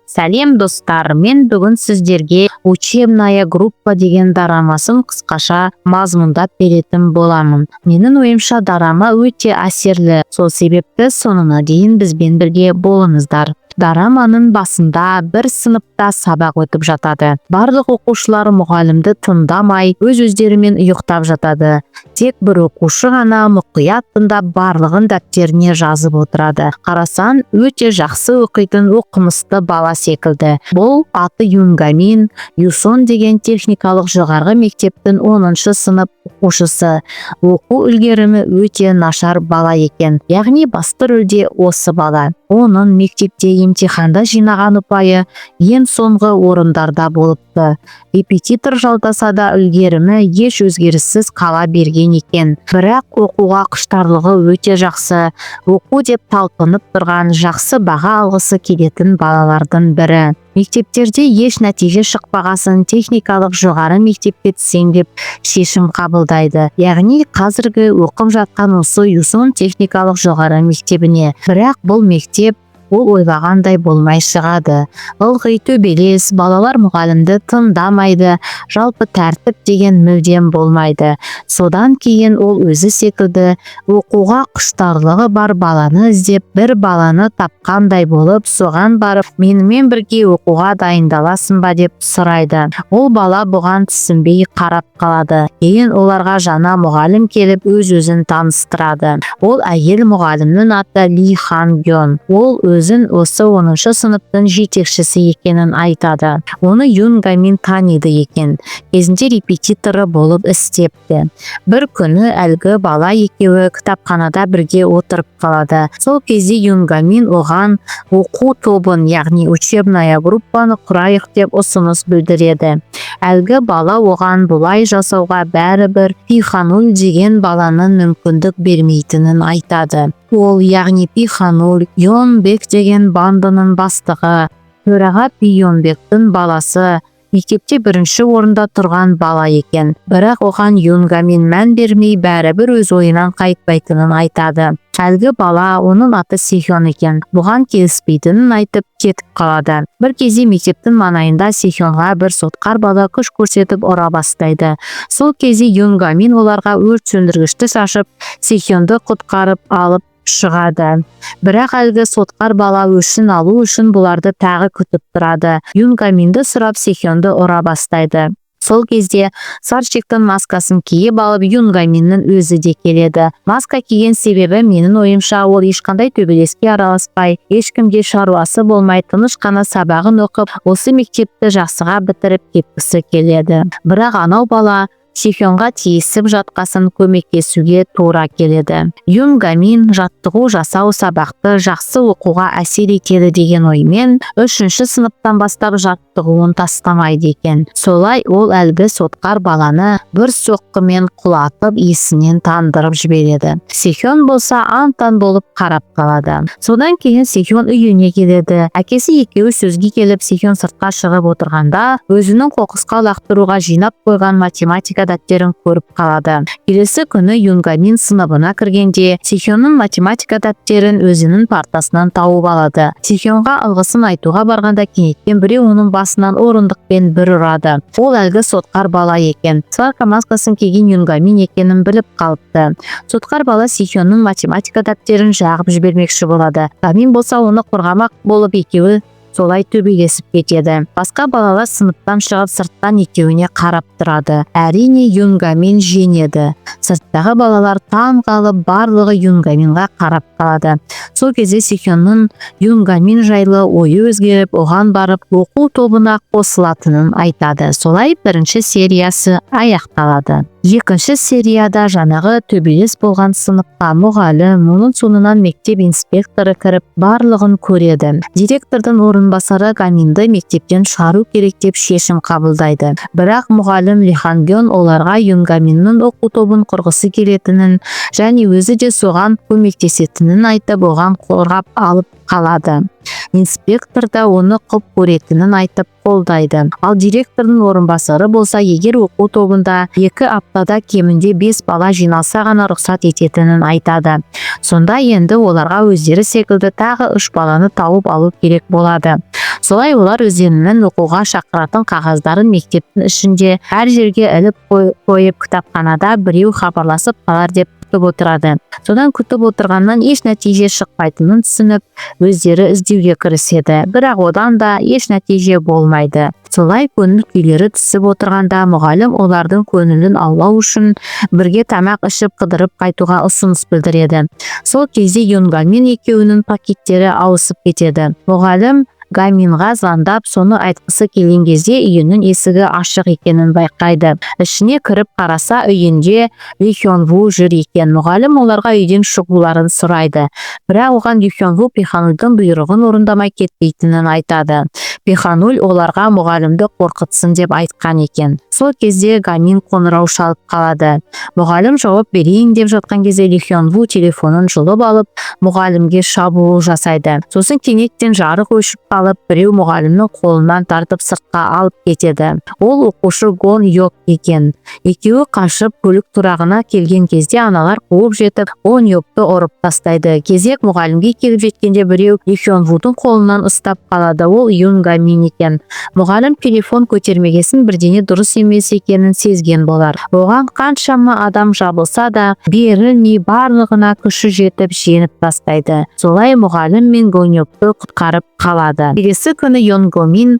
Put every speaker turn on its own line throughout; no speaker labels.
Сәлем достар, мен бүгін сіздерге учебная группа деген дорамасын қысқаша мазмұндап беретін боламын. Менің ойымша дорама өте әсерлі, сол себепті соңына дейін бізбен бірге болыңыздар. Дораманың басында бір сыныпта сабақ өтіп жатады. Барлық оқушылар мұғалімді тыңдамай, өз-өздерімен ұйықтап жатады. Тек бір оқушы ғана мұқият тыңдап барлығын дәптеріне жазып отырады. Қарасаң, өте жақсы оқитын оқымысты бала секілді. Бұл аты Юнгамин Юсон деген техникалық жоғарғы мектептің 10-шы сынып оқушысы. Оқу үлгерімі өте нашар бала екен. Яғни басты рөлде осы бала. Оның мектепте емтиханда жинаған ұпайы ең соңғы орындарда болыпты. Репетитор жалдаса да үлгерімі еш өзгеріссіз қала берген екен. Бірақ оқуға құштарлығы өте жақсы. Оқу деп талпынып тұрған, жақсы баға алғысы келетін балалардың бірі. Мектептерде еш нәтиже шықпағасын техникалық жоғары мектепке түсем деп шешім қабылдайды. Яғни қазіргі оқып жатқан осы Юсон техникалық жоғары мектебіне. Бірақ бұл мектеп ол ойлағандай болмай шығады. Ылғи төбелес, балалар мұғалімді тыңдамайды, жалпы тәртіп деген мүлдем болмайды. Содан кейін ол өзі секілді оқуға құштарлығы бар баланы іздеп, бір баланы тапқандай болып, соған барып, менімен бірге оқуға дайындаласың ба деп сұрайды. Ол бала бұған түсінбей қарап қалады. Кейін оларға жаңа мұғалім келіп өз-өзін таныстырады. Ол әйел мұғалімнің аты Ли Хан Гён. Ол өзін осы 10-шы сыныптың жетекшісі екенін айтады. Оны Юнгамин таниды екен. Кезінде репетиторы болып істепті. Бір күні әлгі бала екеуі кітапханада бірге отырып қалады. Сол кезде Юнгамин оған оқу тобын, яғни учебная группаны құрайық деп ұсыныс білдіреді. Әлгі бала оған бұлай жасауға бәрібір Пихануль деген баланың мүмкіндік бермейтінін айтады. Ол, яғни Пихануль, Йонбек деген бандының бастығы, төраға Йонбектің баласы, мектепте бірінші орында тұрған бала екен. Бірақ оған Юнгамин мән бермей, бәрібір өз ойынан қайтпайтынын айтады. Әлгі бала, оның аты Сихён екен, бұған келіспейтінін айтып кетіп қалады. Бір кезде мектептің маңайында Сихёнға бір сотқар бала күш көрсетіп ұра бастайды. Сол кезде Юнгамин оларға өрт сөндіргішті шашып, Сихёнды құтқарып алып шығады. Бірақ әлгі сотқар бала өшін алу үшін бұларды тағы күтіп тұрады. Юнгаминді сұрап Сихёнды ұра бастайды. Сол кезде Сарчиктің маскасын киіп алып Юнгаминнің өзі де келеді. Маска киген себебі менің ойымша ол ешқандай төбелеске араласпай, ешкімге шаруасы болмай, тыныш қана сабағын оқып, осы мектепті жақсыға бітіріп кеткісі келеді. Бірақ анау бала Сихёнға тиісіп жатқасын көмектесуге тура келеді. Юнгамин жаттығу жасау сабақты жақсы оқуға әсер етеді деген оймен 3-ші сыныптан бастап жаттығуын тастамайды екен. Солай ол әлгі сотқар баланы бір соққымен құлатып, есінен тандырып жібереді. Сихён болса ан-тан болып қарап қалады. Содан кейін Сихён үйіне келеді. Әкесі екеуі сөзге келіп, Сихён сыртқа шығып отырғанда, өзінің қоқысқа лақтыруға жинап қойған математика дәптерін көріп қалады. Келесі күні Юнгамин сыныбына кіргенде, Сихённың математика дәптерін өзінің партасынан тауып алады. Сихёнға алғысын айтуға барғанда кенеттен біреу оның басынан орындықпен бір ұрады. Ол әлгі сотқар бала екен. Сварка маскасын киген Юнгамин екенін біліп қалыпты. Сотқар бала Сихённың математика дәптерін жағып жібермекші болады. Юнгамин болса оны қорғамақ болып екеуі солай төбелесіп кетеді. Басқа балалар сыныптан шығып сырттан екеуіне қарап тұрады. Әрине Юнгамин жеңеді. Сырттағы балалар таң қалып барлығы Юнгаминға қарап қалады. Сол кезде Сихённың Юнгамин жайлы ойы өзгеріп, оған барып оқу тобына қосылатынын айтады. Солай бірінші сериясы аяқталады. Екінші серияда жаңағы төбелес болған сыныпқа мұғалім, оның соңынан мектеп инспекторы кіріп, барлығын көреді. Директордың орынбасары Гаминді мектептен шығару керек деп шешім қабылдайды. Бірақ мұғалім Ли Хан Гён оларға Юнгаминнің оқу тобын құрғысы келетінін және өзі де соған көмектесетінін айтып, оған қорғап алып қалады. Инспектор да оны құп көретінін айтып қолдайды. Ал директордың орынбасары болса, егер оқу тобында 2 аптада кемінде 5 бала жиналса ғана рұқсат ететінін айтады. Сонда енді оларға өздері секілді тағы 3 баланы тауып алу керек болады. Солай олар өздерінің оқуға шақыратын қағаздарын мектептің ішінде әр жерге іліп қойып, кітапханада біреу хабарласып қалар деп күтіп отырады. Содан күтіп отырғаннан еш нәтиже шықпайтынын түсініп, өздері іздеуге кіріседі. Бірақ одан да еш нәтиже болмайды. Солай көңіл күйлері түсіп отырғанда мұғалім олардың көңілін аулау үшін бірге тамақ ішіп қыдырып қайтуға ұсыныс білдіреді. Сол кезде Юнгамен екеуінің пакеттері ауысып кетеді. Мұғалім Гаминға звондап, соны айтқысы келген кезде үйінің есігі ашық екенін байқайды. Ішіне кіріп қараса, үйінде Ли Хён-ву жүр екен. Мұғалім оларға үйден шығуларын сұрайды. Бірақ оған Ли Хён-ву Пиханулдың бұйрығын орындамай кетпейтінін айтады. Пихануль оларға мұғалімді қорқытсын деп айтқан екен. Сол кезде Гамин қоңырау шалып қалады. Мұғалім жауап берейін деп жатқан кезде Ли Хён-ву телефонын жұлып алып, мұғалімге шабуыл жасайды. Сосын кенеттен жарық өшіп қалып, біреу мұғалімнің қолынан тартып сыртқа алып кетеді. Ол оқушы Гон Йок екен. Екеуі қашып көлік тұрағына келген кезде аналар қуып жетіп, Гон Йокты ұрып тастайды. Кезек мұғалімге келіп жеткенде біреу Ли Хён-вудің қолынан ұстап қалады. Ол Юнгамин екен. Мұғалім телефон көтермегесін, бірдеңе дұрыс емес екенін сезген болар. Оған қаншама адам жабылса да, берілмей барлығына күші жетіп жеңіп тастайды. Солай мұғалім мен Гон Йокты құтқарып қалады. Келесі күні Юнгамин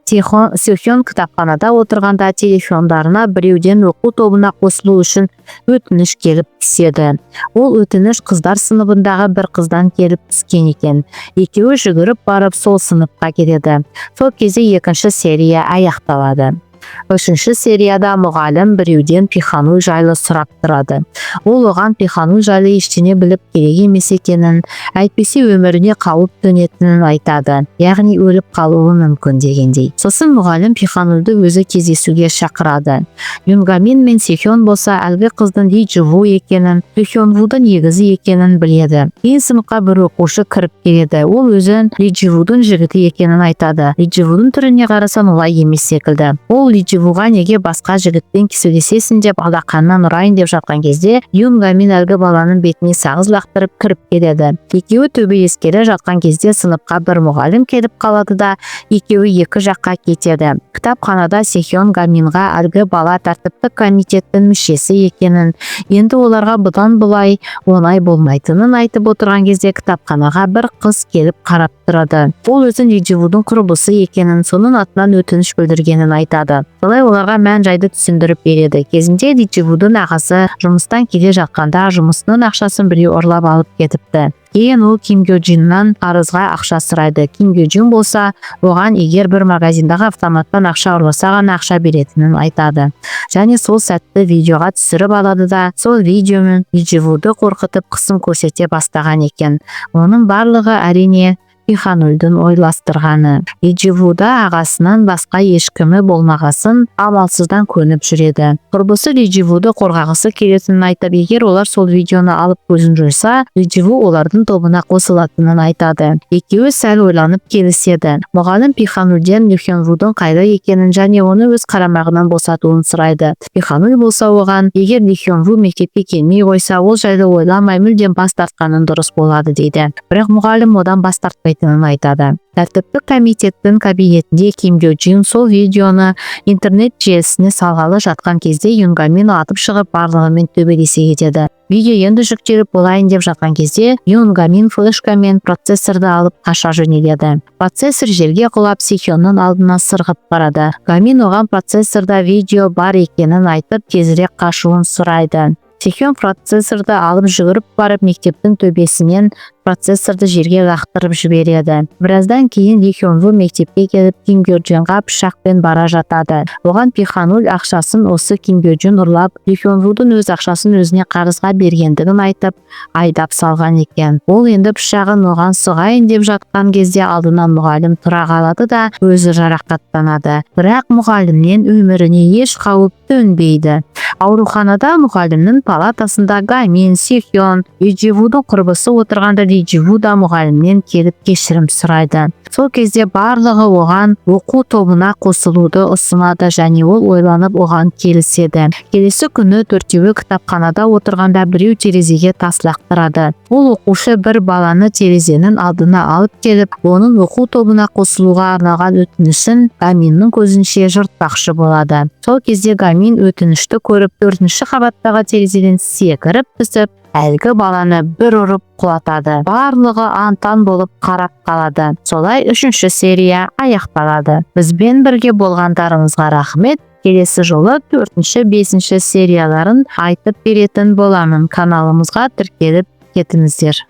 Сехён кітапханада отырғанда телефондарына біреуден оқу тобына қосылу үшін өтініш келіп түседі. Ол өтініш қыздар сыныбындағы бір қыздан келіп түскен екен. Екеуі жүгіріп барып сол сыныпқа кетеді. Сол кезде екінші серия аяқталады. Үшінші серияда мұғалім біреуден Пихануль жайлы сұрап тұрады. Ол оған Пихануль жайлы ештеңе біліп керек емес екенін, әйтпесе өміріне қауіп төнетінін айтады. Яғни өліп қалуы мүмкін дегендей. Сосын мұғалім Пиханульді өзі кездесуге шақырады. Юнгамин мен Сехён болса әлгі қыздың Ли Джи-ву екенін, Ли Хён-вудың егізі екенін біледі. Кейін сыныпқа бір оқушы кіріп келеді. Ол өзін Ли Джи-вудың жігіті екенін айтады. Ли Джи-вудың түріне қарасан олай емес секілді. Ол Ли Джи-вуға неге басқа жігітпен сөйлесесің деп алақанынан ұрайын деп жатқан кезде Юнгамин әлгі баланың бетіне сағыз лақтырып кіріп келеді. Екеуі төбелескелі жатқан кезде сыныпқа бір мұғалім келіп қалады да екеуі екі жаққа кетеді. Кітапханада Сехён Гаминға әлгі бала тәртіптік комитеттің мүшесі екенін, енді оларға бұдан былай оңай болмайтынын айтып отырған кезде кітапханаға бір қыз келіп қарап тұрады. Ол өзін Ли Джи-вудың құрбысы екенін, соның атынан өтініш білдіргенін айтады. Солай оларға мән жайды түсіндіріп береді. Кезінде Ли Джи-вудың ағасы жұмыстан келе жатқанда жұмысының ақшасын біреу ұрлап алып кетіпті. Кейін ол Ким Гё-джиннан қарызға ақша сұрайды. Ким Гё-джин болса, оған егер бір магазиндағы автоматтан ақша ұрласа ғана ақша беретінін айтады. Және сол сәтті видеоға түсіріп алады да, сол видеомен Ли Джи-вуды қорқытып қысым көрсете бастаған екен. Оның барлығы әрине Пиханульдың ойластырғаны. Ли Джи-вуда ағасынан басқа ешкімі болмағасын амалсыздан көніп жүреді. Құрбысы Ли Джи-вуды қорғағысы келетінін айтып, егер олар сол видеоны алып көзін жойса, Ли Джи-ву олардың тобына қосылатынын айтады. Екеуі сәл ойланып келіседі. Мұғалім Пиханульден Ли Хён-вудың қайда екенін және оны өз қарамағынан босатуын сұрайды. Пихануль болса оған, егер Ли Хён-ву мектепке келмей қойса, ол жайлы ойламай мүлдем бас тартқаның дұрыс болады дейді. Бірақ мұғалім одан бас тартпайтынын айтады. Тәртіптік комитеттің кабинетінде Ким Гё-джин сол видеоны интернет желісіне салғалы жатқан кезде Юнгамин атып шығып барлығымен төбелесе кетеді. Видео енді жүктеліп болайын деп жатқан кезде Юнгамин флешка мен процессорды алып қаша жөнеледі. Процессор жерге құлап Сехённың алдына сырғып барады. Гамин оған процессорда видео бар екенін айтып тезірек қашуын сұрайды. Сехён процессорды алып жүгіріп барып мектептің төбесінен процессорды жерге лақтырып жібереді. Біраздан кейін Ли Хён-ву мектепке келіп Ким Гё-джинға пышақпен бара жатады. Оған Пихануль ақшасын осы Ким Гё-джин ұрлап, Ли Хён-вудың өз ақшасын өзіне қарызға бергендігін айтып, айдап салған екен. Ол енді пышағын оған сұғайын деп жатқан кезде алдынан мұғалім тұра қалады да өзі жарақаттанады. Бірақ мұғалімнен өміріне еш қауіп төнбейді. Ауруханада мұғалімнің палатасында Гамин, Сехён, Ли Джи-вудың құрбысы отырғанда Ли Чижу да мұғалімнен келіп кешірім сұрайды. Сол кезде барлығы оған оқу тобына қосылуды ұсынады және ол ойланып оған келіседі. Келесі күні төртеуі кітапханада отырғанда біреу терезеге тас лақтырады. Ол оқушы бір баланы терезенің алдына алып келіп, оның оқу тобына қосылуға арналған өтінішін Гаминнің көзінше жыртпақшы болады. Сол кезде Гамин өтінішті көріп, 4-ші қабаттағы терезеден секіріп түсіп, әлгі баланы бір ұрып құлатады. Барлығы антан болып қарап қалады. Солай 3-ші серия аяқталады. Бізбен бірге болғандарыңызға рахмет. Келесі жолы 4-ші, 5-ші серияларын айтып беретін боламын. Каналымызға тіркеліп кетіңіздер.